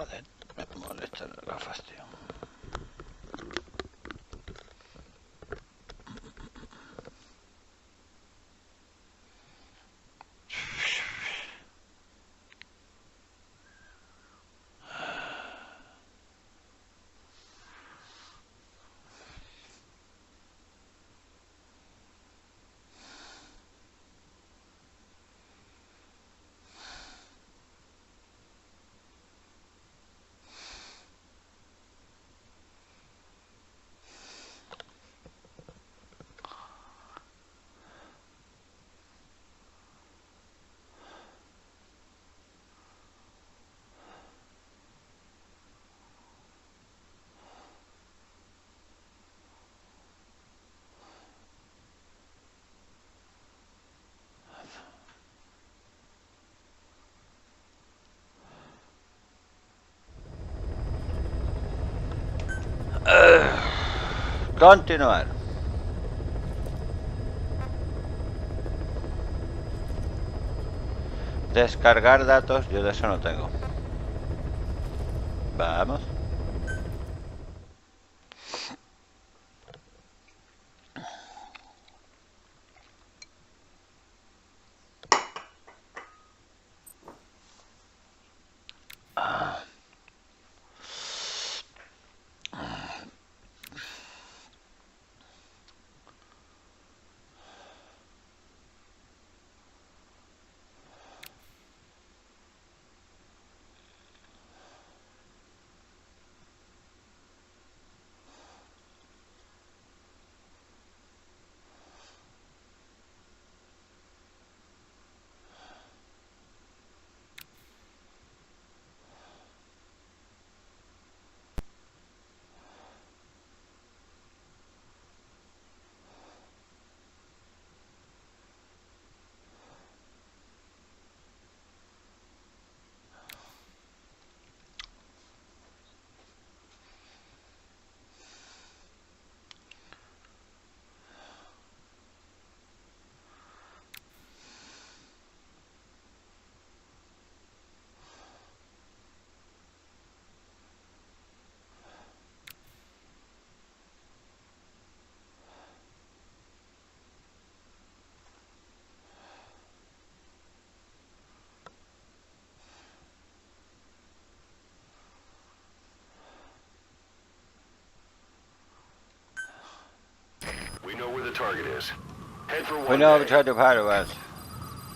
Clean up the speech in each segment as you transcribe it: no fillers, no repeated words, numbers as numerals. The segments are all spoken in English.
Joder, me molesta el gafas, tío. Continuar. Descargar datos, yo de eso no tengo. Vamos. Bueno,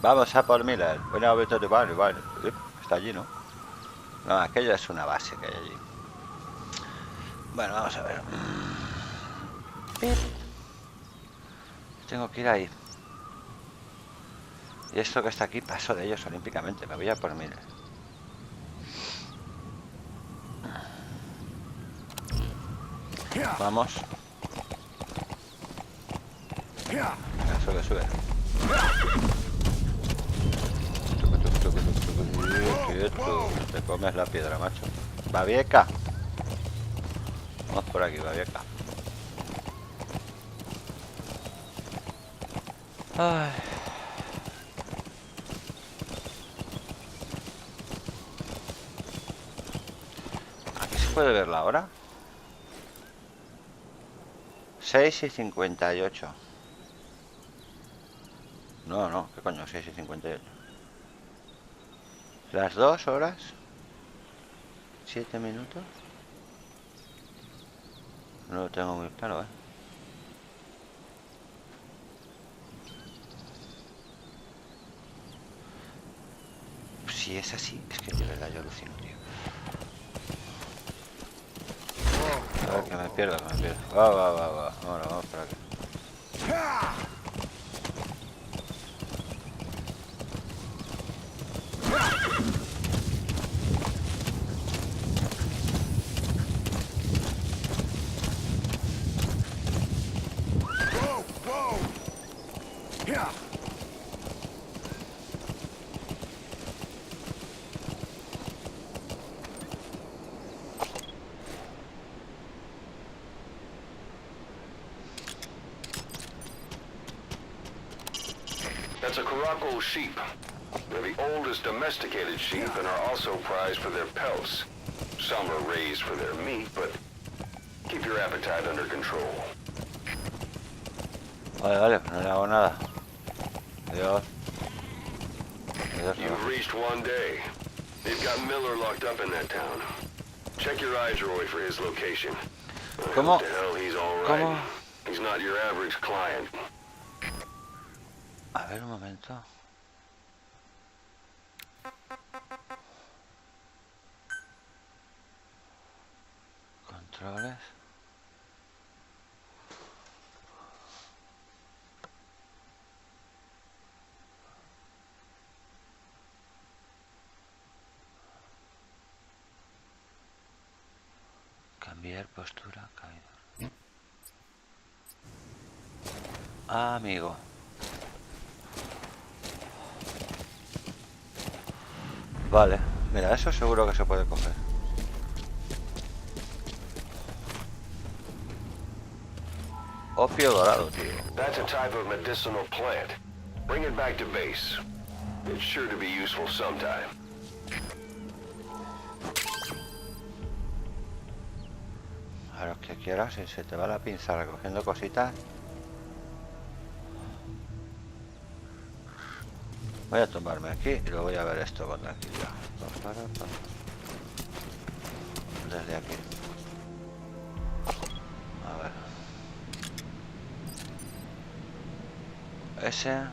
vamos a por Miller. Bueno, vale. Está allí, ¿no? No, aquello es una base que hay allí. Bueno, vamos a ver. Tengo que ir ahí. Y esto que está aquí paso de ellos olímpicamente. Me voy a por Miller. Vamos. Sube. Quieto. Te comes la piedra, macho. Babieca. Vamos por aquí, Babieca. Ay. Aquí se puede ver la hora. 6:58. No, ¿qué coño? 6:58. Las 2 horas 7 minutos. No lo tengo muy claro, ¿eh? Si es así, es que de verdad yo alucino, tío. A ver, que me pierdo. Va. Vamos por aquí. as domesticated sheep and are also prized for their pelts. Some are raised for their meat, but keep your appetite under control. Vale, vale, no le hago nada. Adiós. Adiós. You've reached one day. They've got Miller locked up in that town. Check your eyes, Roy, for his location. ¿Cómo? What the hell, he's all right. ¿Cómo? He's not your average client. A ver un momento. Controles. Cambiar postura, caído. Amigo. Vale, mira, eso seguro que se puede coger. Opio dorado, tío. That's a type of medicinal plant. Bring it back to base. It's sure to be useful sometime. A lo que quieras, si se te va la pinza recogiendo cositas. Voy a tumbarme aquí y lo voy a ver esto con tranquilidad. Desde aquí. A ver. Ese.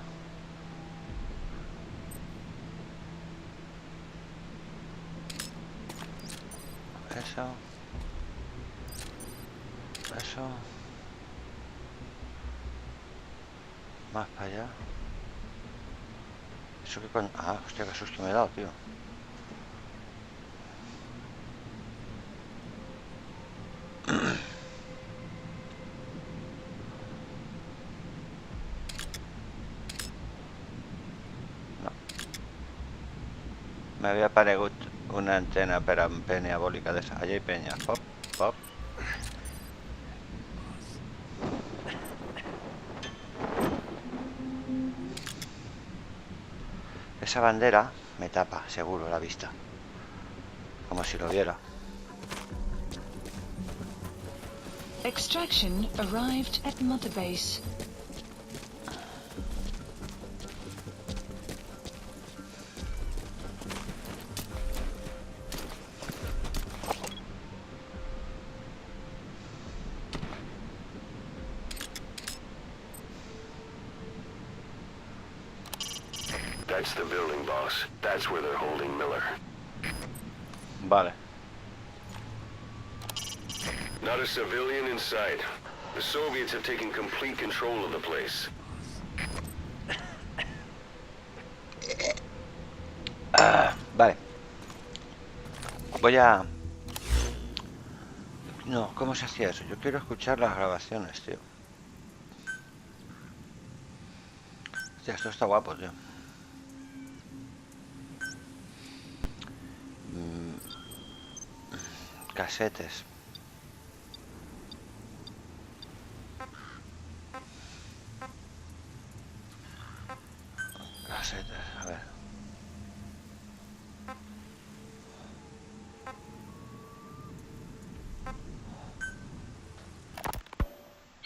Eso. Eso. Más para allá. Eso que con... Ah, hostia, qué susto me he dado, tío. No. Me había aparegut una antena para peniabólica de esa. Allí hay peña. Pop, pop. Esa bandera me tapa, seguro, la vista. Como si lo viera. Extraction arrived at Mother Base. That's the building, boss. That's where they're holding Miller. Vale. Not a civilian in sight. The Soviets have taken complete control of the place. Vale. Voy a... No, ¿cómo se hacía eso? Yo quiero escuchar las grabaciones, tío. Hostia, esto está guapo, tío. Casetes. Casetes, a ver.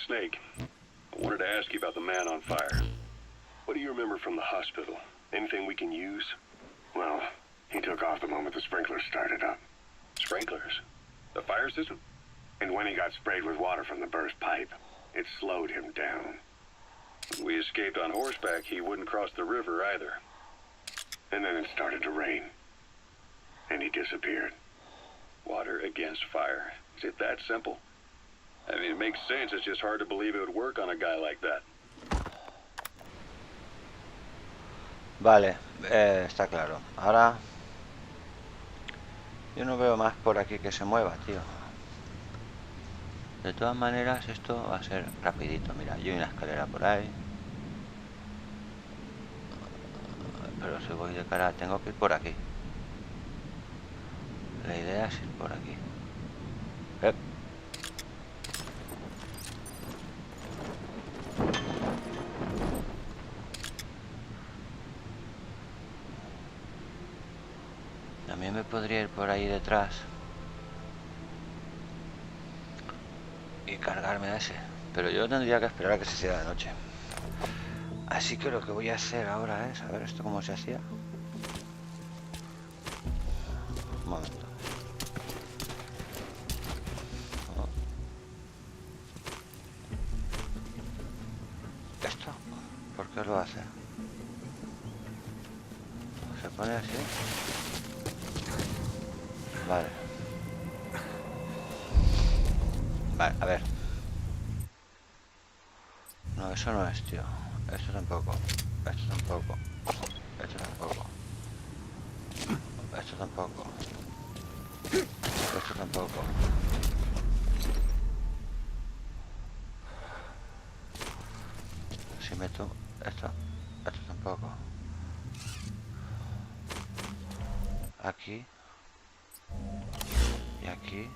Snake, I wanted to ask you about the man on fire. What do you remember from the hospital? Anything we can use? Well, he took off the moment the sprinklers started up. Sprinklers? The fire system? And when he got sprayed with water from the burst pipe, it slowed him down. When we escaped on horseback, he wouldn't cross the river either. And then it started to rain. And he disappeared. Water against fire. Is it that simple? I mean, it makes sense. It's just hard to believe it would work on a guy like that. Vale, está claro. Ahora... Yo no veo más por aquí que se mueva, tío. De todas maneras, esto va a ser rapidito. Mira, yo hay una escalera por ahí. Pero si voy de cara, tengo que ir por aquí. La idea es ir por aquí. También me podría ir por ahí detrás y cargarme a ese, pero yo tendría que esperar a que se hiciera de noche. Así que lo que voy a hacer ahora es, a ver esto cómo se hacía. Un momento. ¿Esto? ¿Por qué lo hace? ¿Se pone así? Vale. Vale, a ver. No, eso no es, tío. Esto tampoco. Esto tampoco. Esto tampoco. Esto tampoco. Esto tampoco. Si meto esto, esto tampoco. Aquí. Y aquí.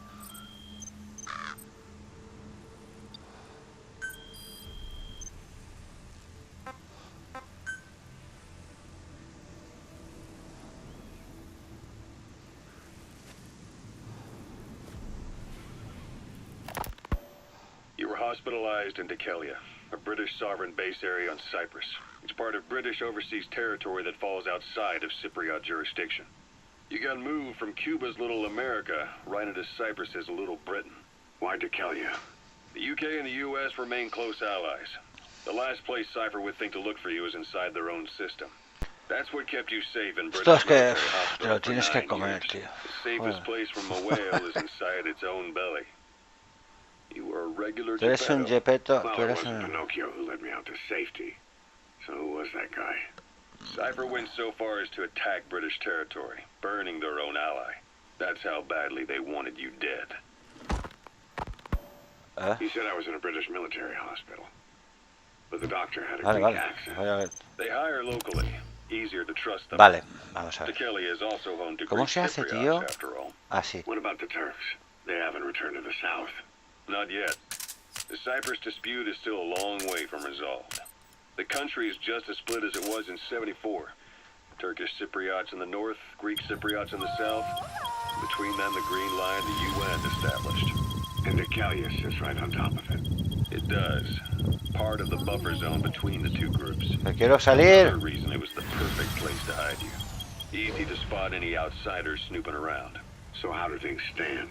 You were hospitalized in Dekelia, a British sovereign base area on Cyprus. It's part of British overseas territory that falls outside of Cypriot jurisdiction. You got moved from Cuba's Little America right into Cyprus's Little Britain. Why Dekelia? The UK and the US remain close allies. The last place Cypher would think to look for you is inside their own system. That's what kept you safe in Esto British es que military te hospital lo for tienes que 9 comer, years. tío. The safest place from a whale is inside its own belly. You were a regular Tú eres un Geppetto. Gepetto, Well, tú it eres wasn't un... Pinocchio who led me out to safety. So who was that guy? Cypher went so far as to attack British territory, burning their own ally. That's how badly they wanted you dead. He said I was in a British military hospital. But the doctor had a Vale, Greek vale. accent. Voy a ver. They hire locally. Easier to trust them. Vale, vamos a ver. Dekelia is also home to ¿Cómo Greek se hace, Cypriots, tío? after all. Así. What about the Turks? They haven't returned to the south. Not yet. The Cyprus dispute is still a long way from resolved. The country is just as split as it was in '74. Turkish Cypriots in the north, Greek Cypriots in the south. Between them, the Green Line the UN established. And Dekelia sits right on top of it. It does. Part of the buffer zone between the two groups. Me quiero Another salir. reason it was the perfect place to hide you. Easy to spot any outsiders snooping around. So how do things stand?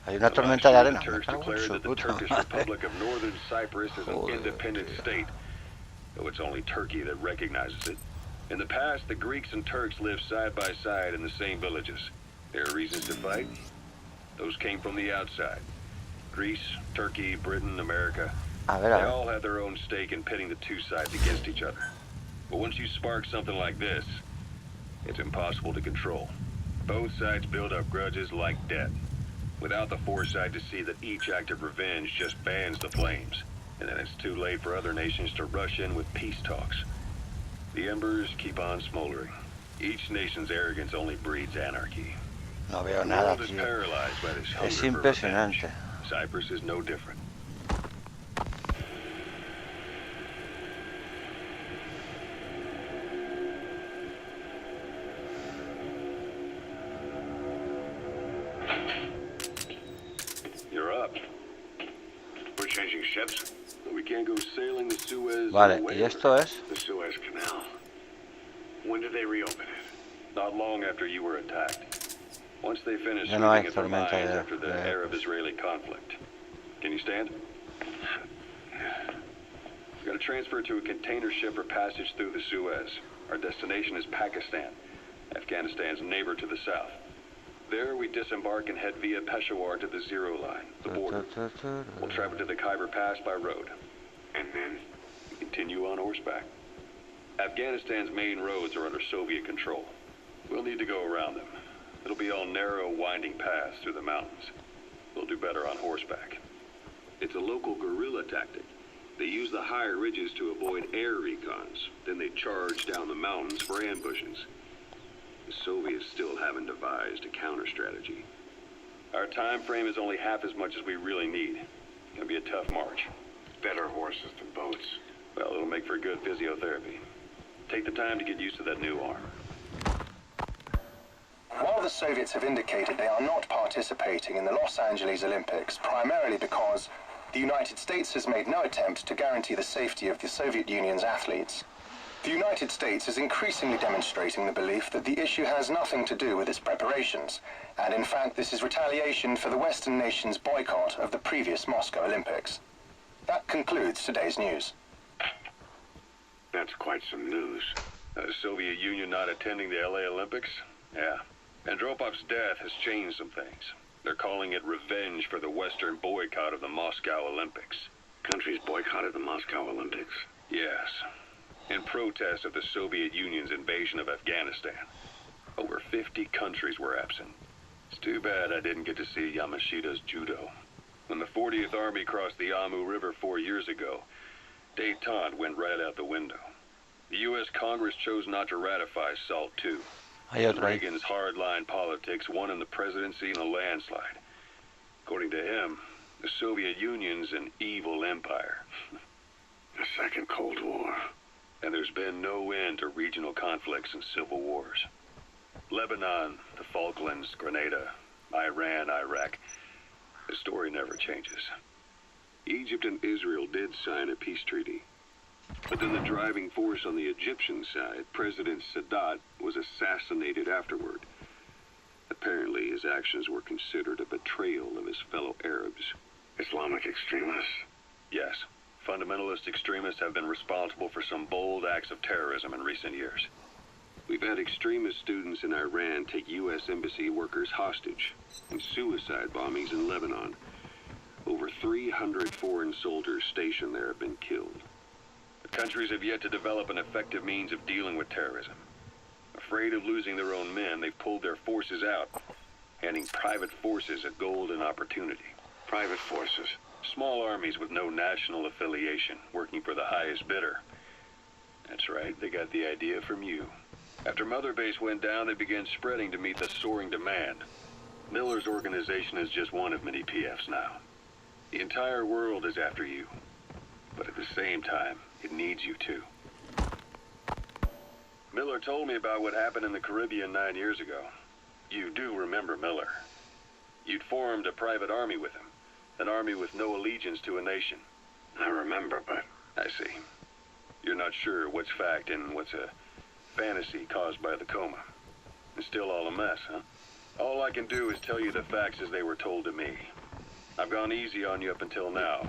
Hay una Last tormenta de year, arena. the Me Turks cago en declared su that the puta Turkish madre. Republic of Northern Cyprus is an Joder, independent tío. state, though it's only Turkey that recognizes it. In the past, the Greeks and Turks lived side by side in the same villages. There are reasons to fight. Those came from the outside. Greece, Turkey, Britain, America. A ver, They a ver. all had their own stake in pitting the two sides against each other. But once you spark something like this, it's impossible to control. Both sides build up grudges like debt, without the foresight to see that each act of revenge just fans the flames, and then it's too late for other nations to rush in with peace talks. The embers keep on smoldering. Each nation's arrogance only breeds anarchy. No veo The nada, world is tío. paralyzed by this Es hunger for revenge. impresionante. Cyprus is no different. You're up. We're changing ships. We can't go sailing the Suez. Vale, y esto es... The Suez Canal. When did they reopen it? Not long after you were attacked. Once they finished Ya no hay sweeping it for tormenta mines de- after the de- Arab-Israeli conflict. Can you stand? We've got to transfer to a container ship for passage through the Suez. Our destination is Pakistan, Afghanistan's neighbor to the south. There we disembark and head via Peshawar to the Zero Line, the border. We'll travel to the Khyber Pass by road. And then we continue on horseback. Afghanistan's main roads are under Soviet control. We'll need to go around them. It'll be all narrow, winding paths through the mountains. We'll do better on horseback. It's a local guerrilla tactic. They use the higher ridges to avoid air recons. Then they charge down the mountains for ambushes. The Soviets still haven't devised a counter-strategy. Our time frame is only half as much as we really need. It's gonna be a tough march. Better horses than boats. Well, it'll make for good physiotherapy. Take the time to get used to that new arm. All the Soviets have indicated they are not participating in the Los Angeles Olympics, primarily because the United States has made no attempt to guarantee the safety of the Soviet Union's athletes. The United States is increasingly demonstrating the belief that the issue has nothing to do with its preparations, and in fact this is retaliation for the Western nations' boycott of the previous Moscow Olympics. That concludes today's news. That's quite some news. The Soviet Union not attending the LA Olympics? Yeah. Andropov's death has changed some things. They're calling it revenge for the Western boycott of the Moscow Olympics. Countries boycotted the Moscow Olympics? Yes. In protest of the Soviet Union's invasion of Afghanistan. Over 50 countries were absent. It's too bad I didn't get to see Yamashita's judo. When the 40th Army crossed the Amu River 4 years ago, détente went right out the window. The U.S. Congress chose not to ratify SALT II. Reagan's hardline politics won him the presidency in a landslide. According to him, the Soviet Union's an evil empire. The Second Cold War. And there's been no end to regional conflicts and civil wars. Lebanon, the Falklands, Grenada, Iran, Iraq. The story never changes. Egypt and Israel did sign a peace treaty. But then the driving force on the Egyptian side, President Sadat, was assassinated afterward. Apparently his actions were considered a betrayal of his fellow Arabs. Islamic extremists? Yes. Fundamentalist extremists have been responsible for some bold acts of terrorism in recent years. We've had extremist students in Iran take U.S. embassy workers hostage, and suicide bombings in Lebanon. Over 300 foreign soldiers stationed there have been killed. The countries have yet to develop an effective means of dealing with terrorism. Afraid of losing their own men, they've pulled their forces out, handing private forces a golden opportunity. Private forces? Small armies with no national affiliation, working for the highest bidder. That's right, they got the idea from you. After Mother Base went down, they began spreading to meet the soaring demand. Miller's organization is just one of many PFs now. The entire world is after you. But at the same time, it needs you too. Miller told me about what happened in the Caribbean 9 years ago. You do remember Miller. You'd formed a private army with him. An army with no allegiance to a nation. I remember, but... I see. You're not sure what's fact and what's a fantasy caused by the coma. It's still all a mess, huh? All I can do is tell you the facts as they were told to me. I've gone easy on you up until now.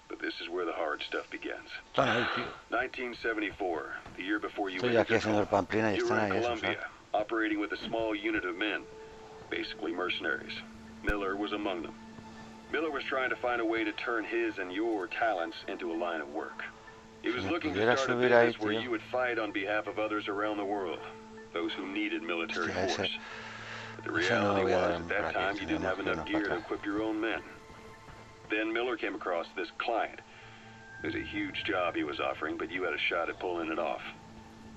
But this is where the hard stuff begins. 1974, the year before you went to Colombia. You were in Colombia, operating with a small unit of men, basically mercenaries. Miller was among them. Miller was trying to find a way to turn his and your talents into a line of work. He was looking to start a business where you would fight on behalf of others around the world, those who needed military force. But the reality was, at that time, you didn't have enough gear to equip your own men. Then Miller came across this client. It was a huge job he was offering, but you had a shot at pulling it off.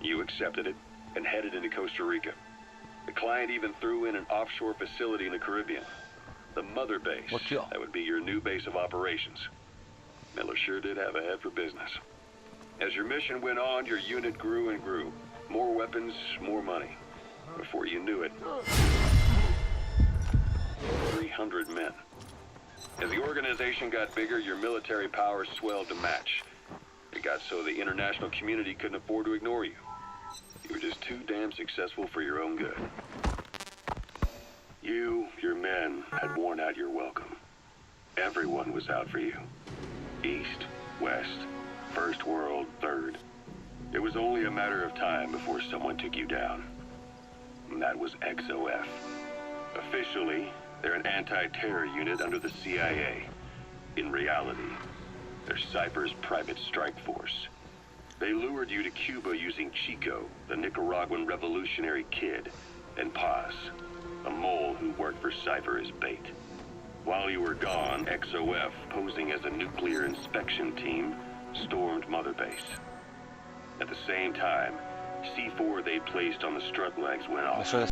You accepted it and headed into Costa Rica. The client even threw in an offshore facility in the Caribbean. The Mother Base. That would be your new base of operations. Miller sure did have a head for business. As your mission went on, your unit grew and grew. More weapons, more money. Before you knew it, 300 men. As the organization got bigger, your military powers swelled to match. It got so the international community couldn't afford to ignore you. You were just too damn successful for your own good. You, your men, had worn out your welcome. Everyone was out for you. East, West, First World, Third. It was only a matter of time before someone took you down. And that was XOF. Officially, they're an anti-terror unit under the CIA. In reality, they're Cypher's private strike force. They lured you to Cuba using Chico, the Nicaraguan revolutionary kid, and Paz, a mole who worked for Cypher as bait. While you were gone, XOF, posing as a nuclear inspection team, stormed Mother Base. At the same time, C4 they placed on the strut legs went off.